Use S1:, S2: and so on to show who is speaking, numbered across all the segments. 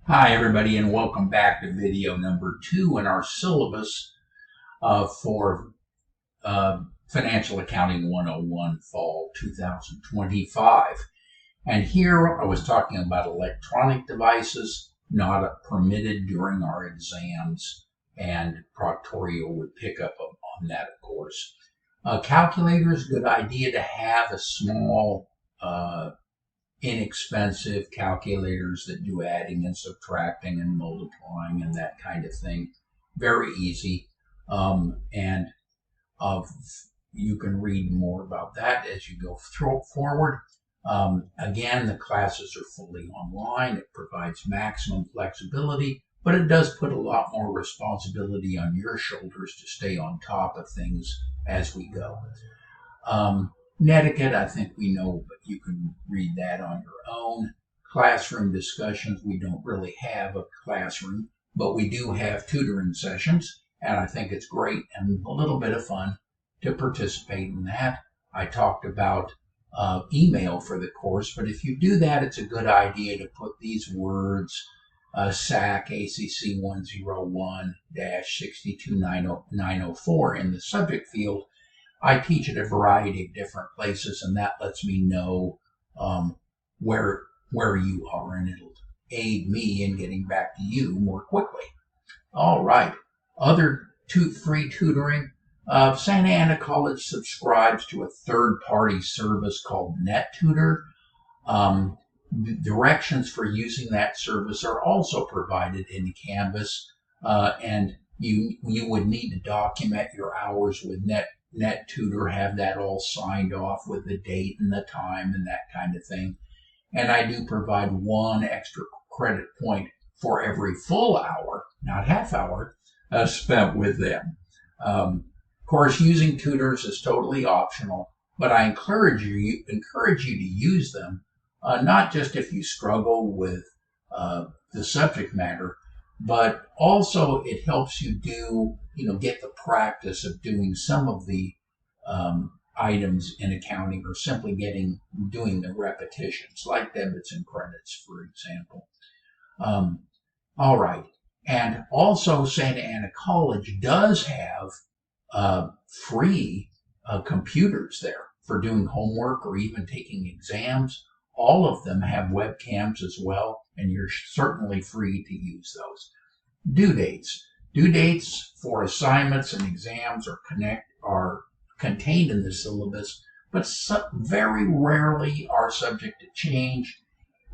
S1: Hi everybody, and welcome back to video number 2 in our syllabus for Financial Accounting 101 Fall 2025. And here I was talking about electronic devices not permitted during our exams, and Proctorio would pick up on that, of course. Calculators, good idea to have a small inexpensive calculators that do adding and subtracting and multiplying and that kind of thing. Very easy. And you can read more about that as you go forward. Again, the classes are fully online. It provides maximum flexibility, but it does put a lot more responsibility on your shoulders to stay on top of things as we go. Netiquette, I think we know, but you can read that on your own. Classroom discussions, we don't really have a classroom, but we do have tutoring sessions, and I think it's great and a little bit of fun to participate in that. I talked about email for the course, but if you do that, it's a good idea to put these words, SAC ACC 101-62904 in the subject field. I teach at a variety of different places, and that lets me know where you are, and it'll aid me in getting back to you more quickly. All right. Other free tutoring. Santa Ana College subscribes to a third-party service called NetTutor. Directions for using that service are also provided in Canvas, and you would need to document your hours with NetTutor, have that all signed off with the date and the time and that kind of thing. And I do provide 1 extra credit point for every full hour, not half hour, spent with them. Of course, using tutors is totally optional, but I encourage you to use them, not just if you struggle with the subject matter, but also it helps you get the practice of doing some of the items in accounting, or simply doing the repetitions, like debits and credits, for example. All right. And also, Santa Ana College does have free computers there for doing homework or even taking exams. All of them have webcams as well, and you're certainly free to use those. Due dates. Due dates for assignments and exams are contained in the syllabus, but very rarely are subject to change.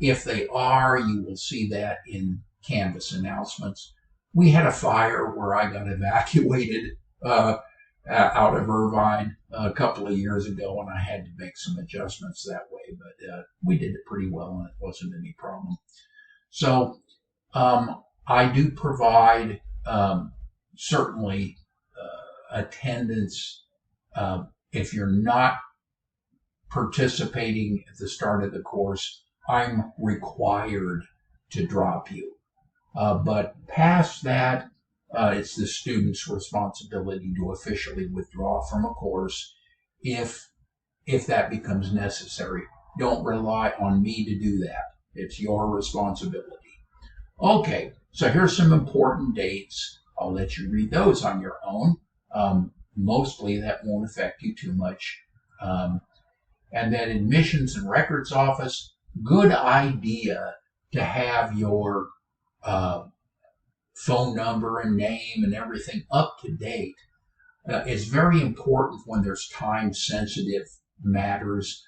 S1: If they are, you will see that in Canvas announcements. We had a fire where I got evacuated out of Irvine a couple of years ago, and I had to make some adjustments that way, but we did it pretty well, and it wasn't any problem. So I do provide certainly attendance. If you're not participating at the start of the course, I'm required to drop you. But past that, it's the student's responsibility to officially withdraw from a course if that becomes necessary. Don't rely on me to do that. It's your responsibility. Okay, so here's some important dates. I'll let you read those on your own. Mostly that won't affect you too much. And then Admissions and Records Office, good idea to have your phone number and name and everything up to date. It's very important when there's time-sensitive matters.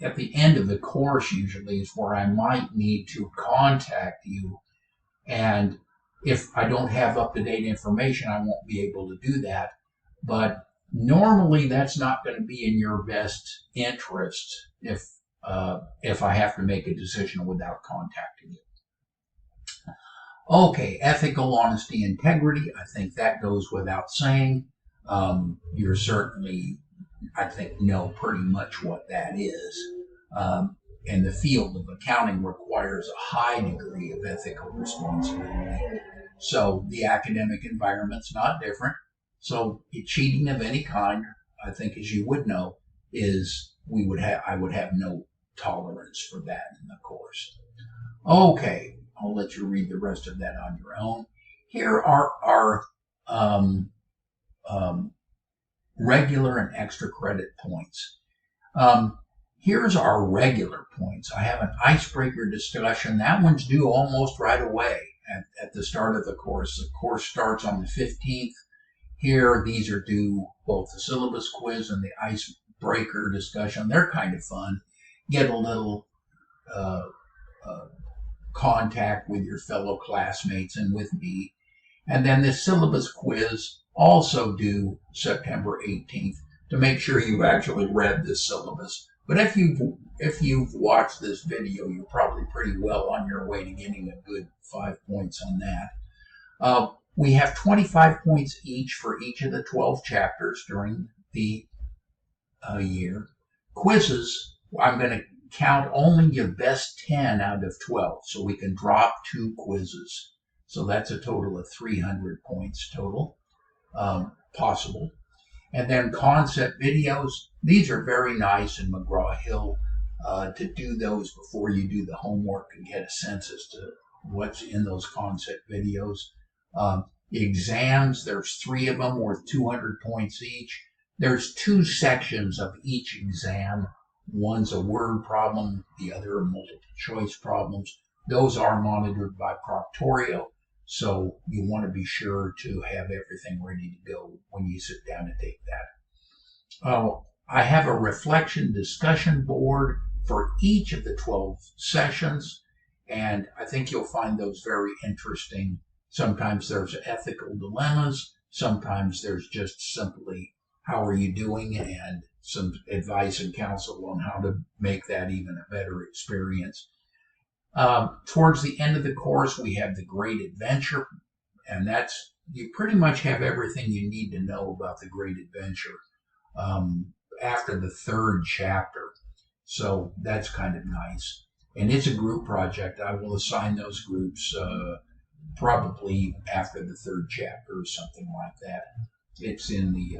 S1: At the end of the course, usually, is where I might need to contact you, and if I don't have up-to-date information, I won't be able to do that. But normally, that's not going to be in your best interest if I have to make a decision without contacting you. Okay, ethical honesty, integrity. I think that goes without saying. You're certainly, I think, know pretty much what that is. And the field of accounting requires a high degree of ethical responsibility. So the academic environment's not different. So cheating of any kind, I think, as you would know, I would have no tolerance for that in the course. course. Okay, I'll let you read the rest of that on your own. Here are our regular and extra credit points. Here's our regular points. I have an icebreaker discussion. That one's due almost right away at the start of the course. The course starts on the 15th. Here, these are due, both the syllabus quiz and the icebreaker discussion. They're kind of fun. Get a little contact with your fellow classmates and with me. And then the syllabus quiz, also due September 18th, to make sure you've actually read this syllabus. But if you've watched this video, you're probably pretty well on your way to getting a good 5 points on that. We have 25 points each for each of the 12 chapters during the year. Quizzes, I'm going to count only your best 10 out of 12, so we can drop 2 quizzes. So that's a total of 300 points total possible. And then concept videos. These are very nice in McGraw-Hill to do those before you do the homework and get a sense as to what's in those concept videos. Exams, there's 3 of them worth 200 points each. There's 2 sections of each exam. One's a word problem, the other are multiple choice problems. Those are monitored by Proctorio, so you want to be sure to have everything ready to go when you sit down to take that. I have a reflection discussion board for each of the 12 sessions, and I think you'll find those very interesting. Sometimes there's ethical dilemmas, sometimes there's just simply how are you doing and some advice and counsel on how to make that even a better experience. Towards the end of the course, we have the Great Adventure, and that's, you pretty much have everything you need to know about the Great Adventure after the 3rd chapter. So that's kind of nice. And it's a group project. I will assign those groups probably after the 3rd chapter or something like that. It's in the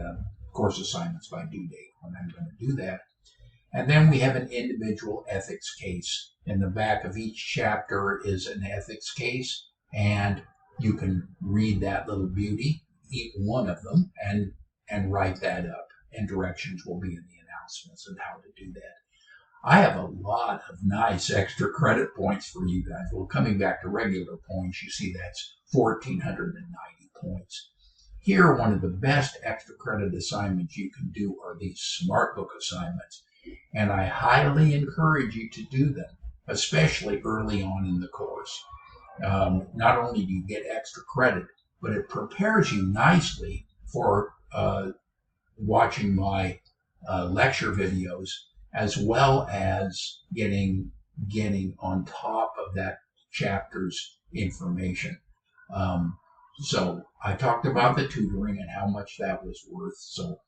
S1: course assignments by due date when I'm going to do that. And then we have an individual ethics case. In the back of each chapter is an ethics case, and you can read that little beauty, each one of them, and write that up. And directions will be in the announcements on how to do that. I have a lot of nice extra credit points for you guys. Well, coming back to regular points, you see that's 1,490 points. Here, one of the best extra credit assignments you can do are these smart book assignments. And I highly encourage you to do them, especially early on in the course. Not only do you get extra credit, but it prepares you nicely for watching my lecture videos, as well as getting on top of that chapter's information. So I talked about the tutoring and how much that was worth. So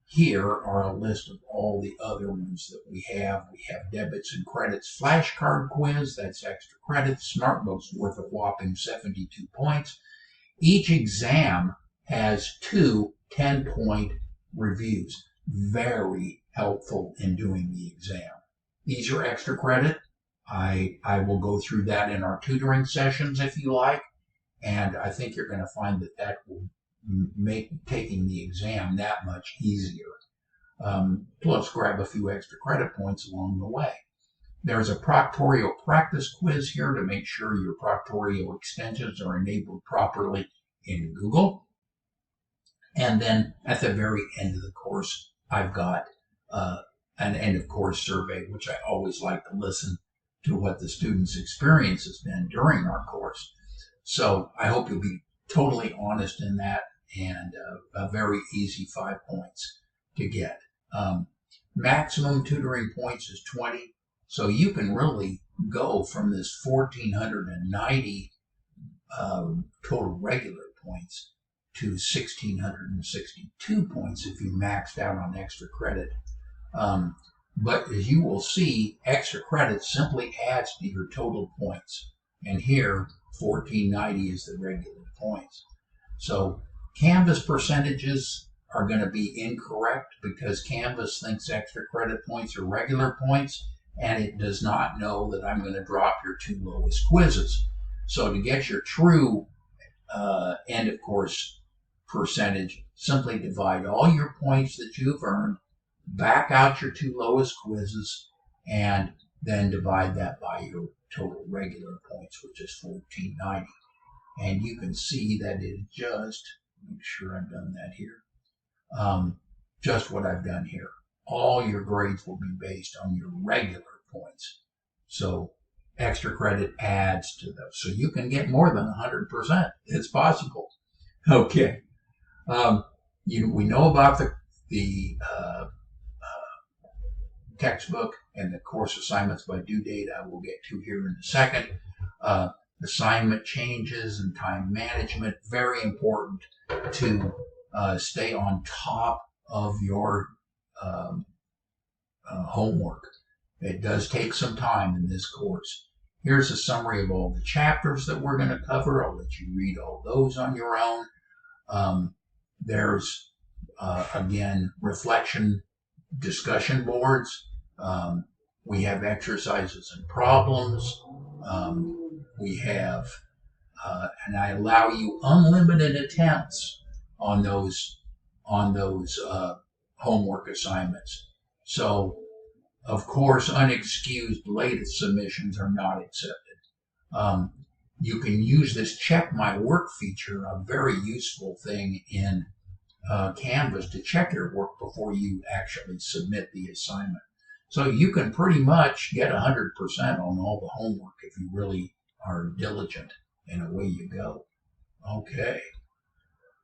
S1: here are a list of all the other ones that we have. We have debits and credits flashcard quiz. That's extra credit. SmartBook's worth a whopping 72 points. Each exam has 2 10-point reviews. Very helpful in doing the exam. These are extra credit. I will go through that in our tutoring sessions if you like. And I think you're going to find that will make taking the exam that much easier. Plus, grab a few extra credit points along the way. There's a Proctorio practice quiz here to make sure your Proctorio extensions are enabled properly in Google. And then at the very end of the course, I've got an end of course survey, which I always like to listen to what the student's experience has been during our course. So I hope you'll be totally honest in that, and a very easy 5 points to get. Maximum tutoring points is 20, so you can really go from this 1,490 total regular points to 1,662 points if you maxed out on extra credit. But as you will see, extra credit simply adds to your total points. And here, 1,490 is the regular points. So Canvas percentages are going to be incorrect because Canvas thinks extra credit points are regular points, and it does not know that I'm going to drop your 2 lowest quizzes. So to get your true end of course percentage, simply divide all your points that you've earned, back out your 2 lowest quizzes, and then divide that by your total regular points, which is 1490. And you can see that it just, make sure I've done that here, just what I've done here. All your grades will be based on your regular points. So extra credit adds to those. So you can get more than 100%. It's possible. Okay. We know about the textbook and the course assignments by due date. I will get to here in a second. Assignment changes and time management, very important to stay on top of your homework. It does take some time in this course. Here's a summary of all the chapters that we're going to cover. I'll let you read all those on your own. There's, again, reflection discussion boards. We have exercises and problems. We have, and I allow you unlimited attempts on those homework assignments. So, of course, unexcused late submissions are not accepted. You can use this check my work feature, a very useful thing in Canvas, to check your work before you actually submit the assignment. So you can pretty much get 100% on all the homework if you really are diligent, and away you go. Okay.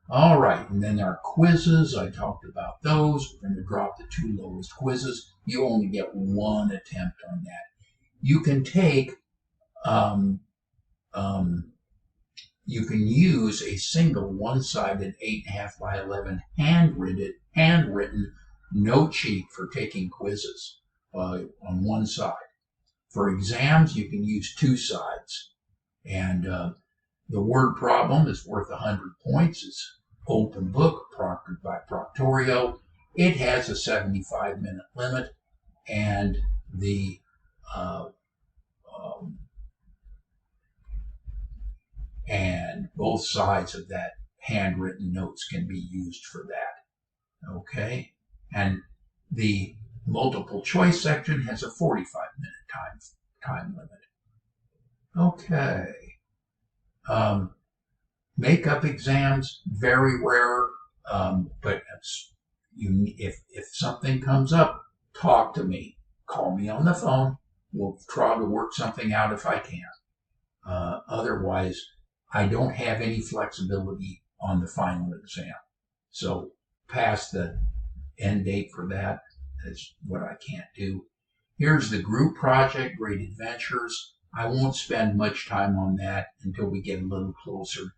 S1: All right, and then our quizzes, I talked about those. We're going to drop the 2 lowest quizzes. You only get 1 attempt on that. You can take, you can use a single one-sided 8.5 by 11 handwritten note sheet for taking quizzes on one side. For exams, you can use 2 sides. And the word problem is worth 100 points. It's open book, proctored by Proctorio. It has a 75-minute limit, and the and both sides of that handwritten notes can be used for that. Okay, and the multiple choice section has a 45-minute time limit. Okay. Makeup exams, very rare, but if something comes up, talk to me. Call me on the phone. We'll try to work something out if I can. Otherwise, I don't have any flexibility on the final exam. So past the end date for that is what I can't do. Here's the group project, Great Adventures. I won't spend much time on that until we get a little closer.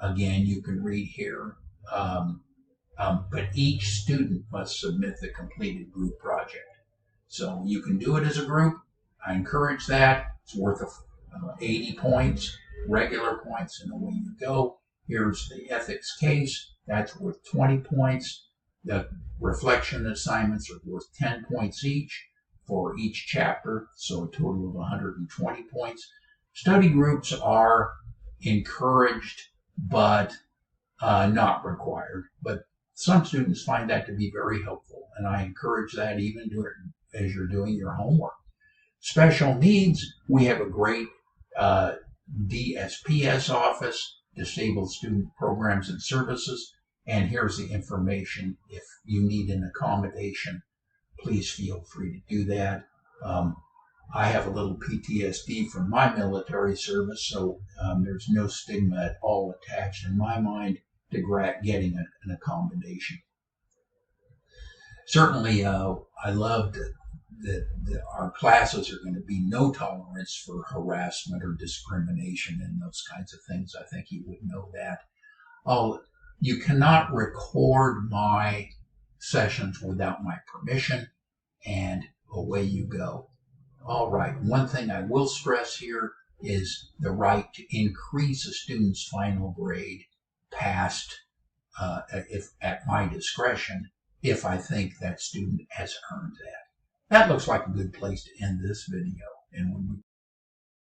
S1: Again, you can read here. But each student must submit the completed group project. So you can do it as a group. I encourage that. It's worth 80 points, regular points, and away you go. Here's the ethics case. That's worth 20 points. The reflection assignments are worth 10 points each for each chapter, so a total of 120 points. Study groups are encouraged, but not required. But some students find that to be very helpful, and I encourage that even as you're doing your homework. Special needs, we have a great DSPS office, Disabled Student Programs and Services, and here's the information. If you need an accommodation, please feel free to do that. I have a little PTSD from my military service, so there's no stigma at all attached in my mind to getting an accommodation. Certainly, I loved that our classes are going to be no tolerance for harassment or discrimination and those kinds of things. I think you would know that. You cannot record my sessions without my permission, and away you go. All right, one thing I will stress here is the right to increase a student's final grade past, if at my discretion, if I think that student has earned that. that looks like a good place to end this video. And when